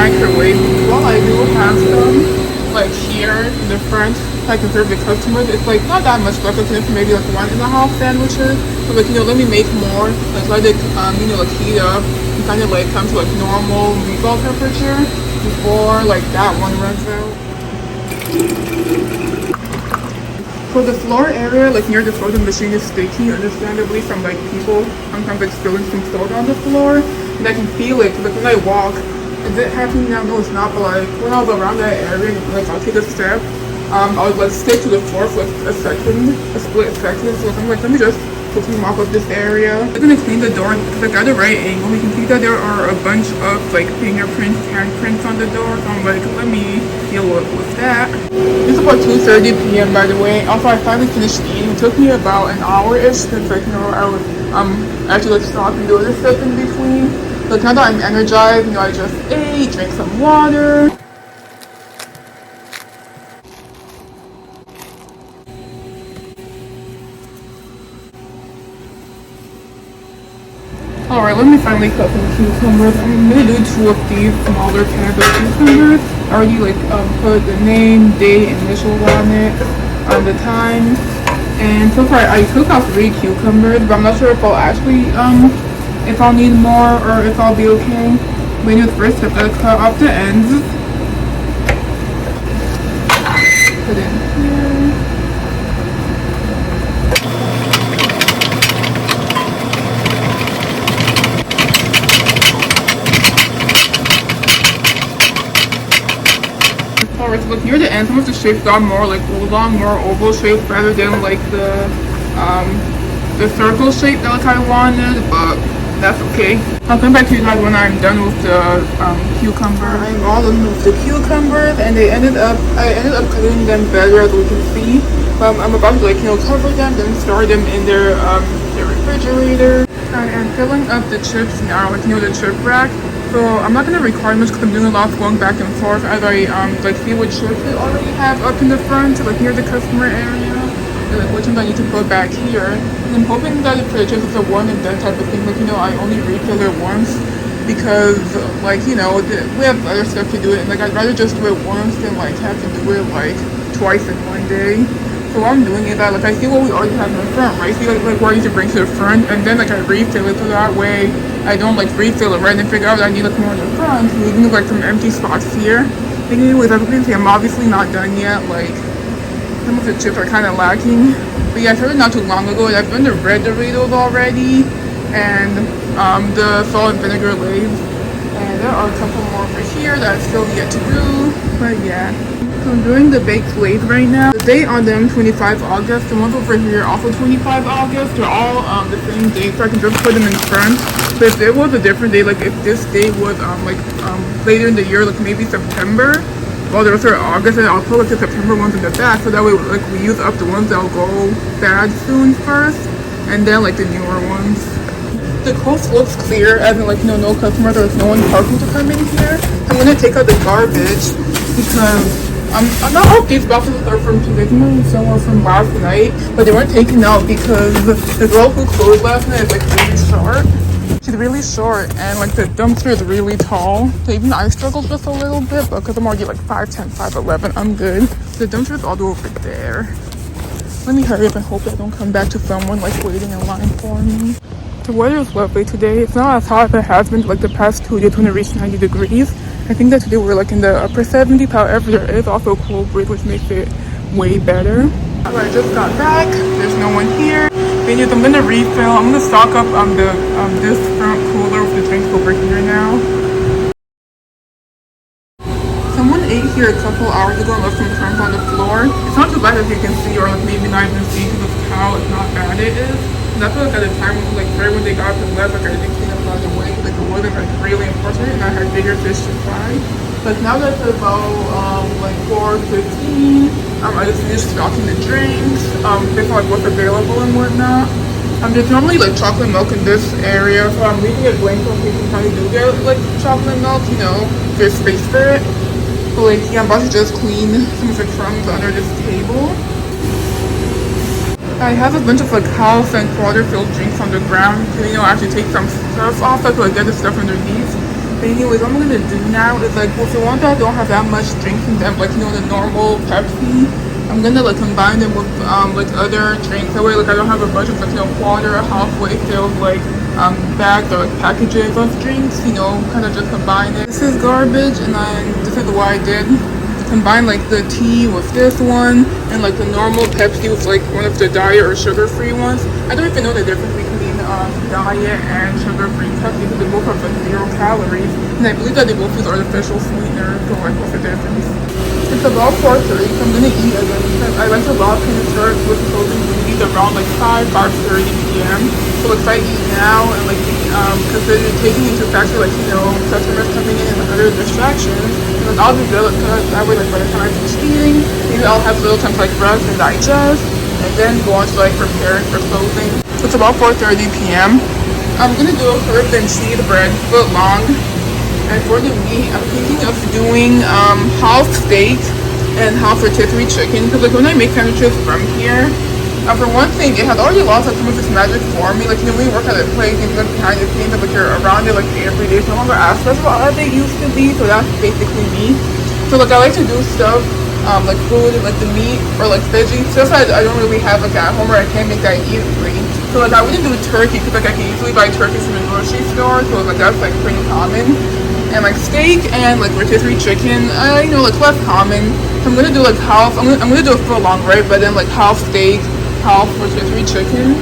microwave. Well, I do have some like here in the front. I can serve the customers. It's like not that much left. It's maybe like 1.5 sandwiches. But like let me make more. Like let it like heat up and kind of like come to like normal meatball temperature before like that one runs out. For the floor area, like near the floor, the machine is sticky, understandably, from like people sometimes like spilling some soda on the floor, and I can feel it. Like when I walk, is it happening now? No, it's not. But like when I was around that area, like I'll take a step, I would like stick to the floor for like a split second. So I'm like, let me just quickly mop up this area. I'm gonna clean the door because like at the right angle, we can see that there are a bunch of like fingerprints, handprints on the door. So I'm like, let me deal with that. It's about 2:30 p.m. by the way. Also, I finally finished eating. It took me about an hour-ish since like I would actually like stop and do other stuff in between. But now that I'm energized, I just ate, drank some water. Alright, let me finally cut some cucumbers. I'm gonna do 2 of these smaller cans of cucumbers. I already like put the name, date, initial on it, the time. And so far I took out 3 cucumbers, but I'm not sure if I'll actually if I'll need more or if I'll be okay. But anyway, first step, I cut off the ends. Put it in here. Alright, so look near the end, some of the shapes are more like oolong, more oval shapes rather than like the circle shape that like I wanted, but that's okay. I'll come back to you guys when I'm done with the cucumber. I'm all done with the cucumbers, and I ended up cutting them better, as we can see. I'm about to like cover them, then store them in their refrigerator. I am filling up the chips now, like the chip rack. So I'm not gonna record much because I'm doing a lot of going back and forth as I like see what chips they already have up in the front, like near the customer area, and like which ones I need to put back here. And I'm hoping that for the chips it's a one and done type of thing. Like I only refill it once because like we have other stuff to do it, and like I'd rather just do it once than like have to do it like twice in one day. So what I'm doing is that like I see what we already have in the front, right? See like what I need to bring to the front, and then like I refill it so that way I don't like refill it right and figure out that I need like more in the front, leaving like some empty spots here. Anyways, as you can see, I'm obviously not done yet. Like some of the chips are kind of lacking. But yeah, I started not too long ago. I've done the red Doritos already, and the salt and vinegar Lay's. And there are a couple more over here that I still yet to do. But yeah. So I'm doing the baked Lay's right now. The date on them 25 August. The ones over here also 25 August. They're all the same date, so I can just put them in front. But if there was a different day, like if this date was later in the year, like maybe September, well, the rest are August, and I'll put like the September ones in the back, so that way like we use up the ones that'll go bad soon first, and then like the newer ones. The coast looks clear, as in like no customers or no one parking to come in here. I'm gonna take out the garbage because I'm not sure if these boxes are from today. I think some were from last night, but they weren't taken out because the girl who closed last night is like really short. She's really short, and like the dumpster is really tall. So even I struggled just a little bit, but because I'm already like 5'10", 5'11", I'm good. The dumpster is all the way over there. Let me hurry up and hope I don't come back to someone like waiting in line for me. The weather is lovely today. It's not as hot as it has been like the past 2 days when it reached 90 degrees. I think that today we're like in the upper 70s. However, there is also a cold breeze, which makes it way better. I just got back. There's no one here. Anyways, I'm gonna refill. I'm gonna stock up on the this front cooler with the drinks over here now. Someone ate here a couple hours ago and left some crumbs on the floor. It's not too bad as you can see, or like maybe not even see because of how not bad it is. And I feel like at the time, like right when they got the left, like I didn't clean up out of the way, like it wasn't like really important, and I had bigger fish to fry. But now that it's about like 4:15, I just finished stocking the drinks, based on like what's available and whatnot. There's normally like chocolate milk in this area, so I'm leaving it blank so people kind of do get like chocolate milk, there's space for it. But like, yeah, I'm about to just clean some of the crumbs under this table. I have a bunch of like house and quarter filled drinks on the ground. So, I have to take some stuff off so I can like, get the stuff underneath. But anyways, what I'm gonna do now is like, with the ones that don't have that much drinks in them, like, you know, the normal Pepsi, I'm gonna like combine them with like other drinks. That way, like, I don't have a bunch of like, you know, water halfway filled like bags or like packages of drinks. You know, kind of just combine it. This is garbage, and then this is what I did. Combine like the tea with this one, and like the normal Pepsi with like one of the diet or sugar-free ones. I don't even know the difference between diet and sugar-free Pepsi because they both have like 0 calories, and I believe that they both use artificial sweeteners. So like, what's the difference? It's about 4:30, so I'm gonna eat again because I went to Lock and start with closing duties around like 5:30 p.m. So like, if I eat now and like because they're taking into factor like, you know, customers coming in and like other distractions, and like I'll just do it because that way like by the time I finish eating, maybe I'll have a little time to like rest and digest, and then go on to like preparing for closing. It's about 4:30 p.m. I'm gonna do a herb and seed bread foot long. And for the meat, I'm thinking of doing half steak and half rotisserie chicken. Because like when I make sandwiches from here, for one thing, it has already lost like some of its magic for me. Like, you know, when you work at a place, you look behind the scenes, like you're around it like every day. It's no longer as special as they used to be. So that's basically me. So like I like to do stuff like food, like the meat or like veggies. Stuff I don't really have like at home, or I can't make that easily. So like I wouldn't do turkey because like I can easily buy turkey from the grocery store. So like that's like pretty common. And like steak and like rotisserie chicken, you know, like less common. So I'm gonna do like half. I'm gonna do it for a long, right? But then like half steak, half rotisserie chicken.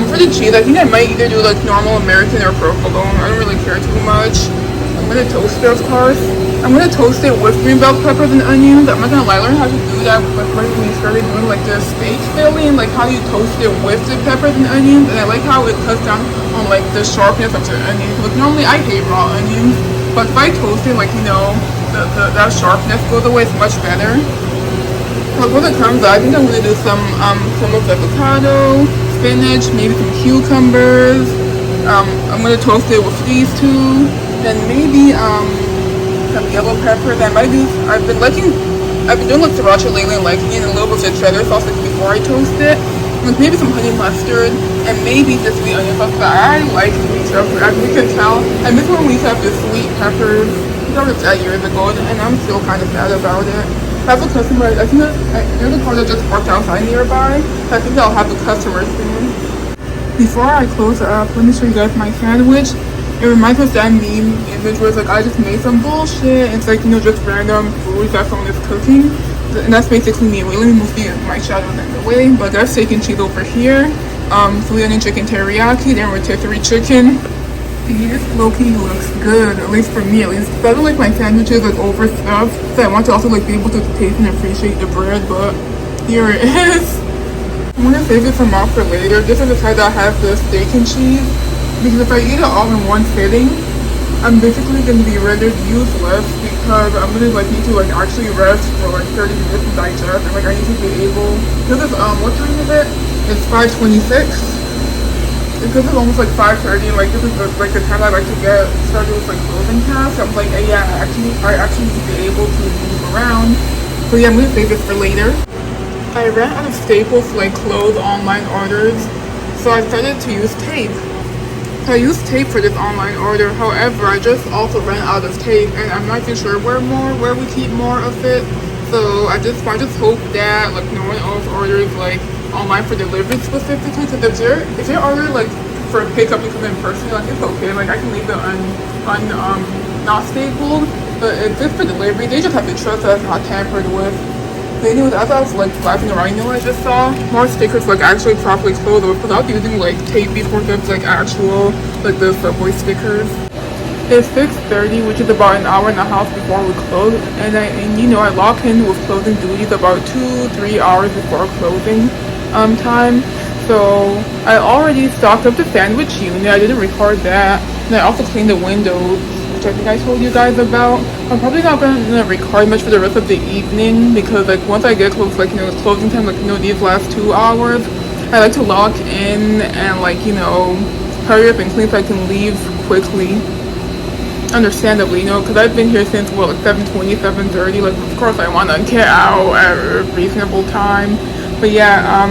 For the cheese, I think I might either do like normal American or provolone. I don't really care too much. I'm gonna toast it, of course. I'm gonna toast it with green bell peppers and onions. I'm not gonna lie, learn how to do that like right when we started doing like the steak filling, like how you toast it with the peppers and onions. And I like how it cuts down on like the sharpness of the onions. Like normally I hate raw onions. But if I toast it, like, you know, that sharpness goes away, it's much better. So when it comes out, I think I'm going to do some of the avocado, spinach, maybe some cucumbers. I'm going to toast it with these two. Then maybe some yellow peppers. I've been doing like sriracha lately and liking it, and a little bit of cheddar sauce like before I toast it. Like maybe some honey mustard, and maybe this sweet onion sauce. But I like sweet stuff, as you can tell. I miss when we used to have the sweet peppers. I got that years ago, and I'm still kind of sad about it. I have a customer, I think there's a car that just parked outside nearby, so I think I'll have the customer soon. Before I close up, let me show you guys my sandwich. It reminds me of that meme image where it's like, I just made some bullshit. It's like, you know, just random foods that someone is cooking. And that's basically me. Wait, let me move my shadows in the way. But that's steak and cheese over here. Sweet onion chicken teriyaki, then rotisserie chicken. This low-key looks good, at least for me at least. I don't like my sandwiches like overstuffed, so I want to also like be able to taste and appreciate the bread, but here it is. I'm gonna save it some off for later. This is the side that has the steak and cheese, because if I eat it all in one sitting, I'm basically gonna be rendered useless because I'm gonna like need to like actually rest for like 30 minutes to digest, and like I need to be able, because it's what time is it? It's 5:26. Because it's almost like 5:30, like this is like the time I like to get started with like clothing tasks. I'm like, yeah, I actually need to be able to move around. So yeah, I'm gonna save this for later. I ran out of staples to like close online orders, so I started to use tape. So I used tape for this online order. However, I just also ran out of tape, and I'm not even sure where we keep more of it. So I just hope that like no one else orders like online for delivery specifically. Because if they order like for pickup and come in person, like it's okay. Like I can leave it not stapled. But if it's for delivery, they just have to trust that it's not tampered with. But anyways, as I was like flapping around, you know what I just saw? More stickers like actually properly closed without using like tape before that's like actual like the Subway stickers. It's 6:30, which is about an hour and a half before we close, and you know I lock in with closing duties about 2-3 hours before closing time. So I already stocked up the sandwich unit. I didn't record that, and I also cleaned the windows, which I think I told you guys about. I'm probably not gonna record much for the rest of the evening because like once I get close, like you know, it's closing time, like you know, these last 2 hours, I like to lock in and like you know, hurry up and clean so I can leave quickly. Understandably, you know, because I've been here since what, like 7:20, 7:30. Like of course I want to get out at a reasonable time. But yeah,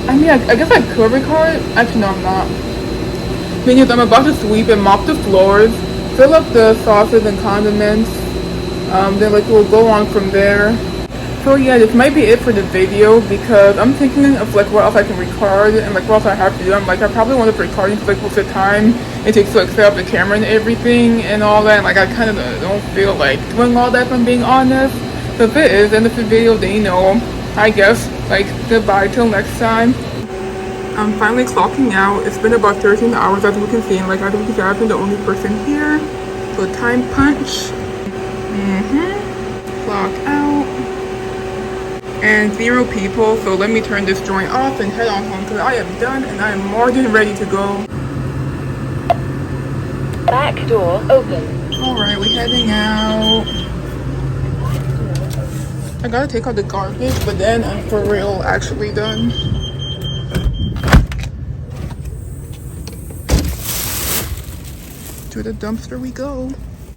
I mean, I guess I could record. Actually, no, I'm not. Because I'm about to sweep and mop the floors. fill up the sauces and condiments. Then like we'll go on from there. So yeah, this might be it for the video because I'm thinking of like what else I can record and like what else I have to do. I'm like, I probably want to record because like with the time it takes to like set up the camera and everything and all that. And like I kind of don't feel like doing all that if I'm being honest. So if it is end of the video, then you know, I guess like goodbye till next time. I'm finally clocking out. It's been about 13 hours as you can see, and like I don't think I've been the only person here. So time punch. Clock out. And 0 people, so let me turn this joint off and head on home because I am done and I am more than ready to go. Back door open. Alright, we're heading out. I gotta take out the garbage, but then I'm for real actually done. To the dumpster we go.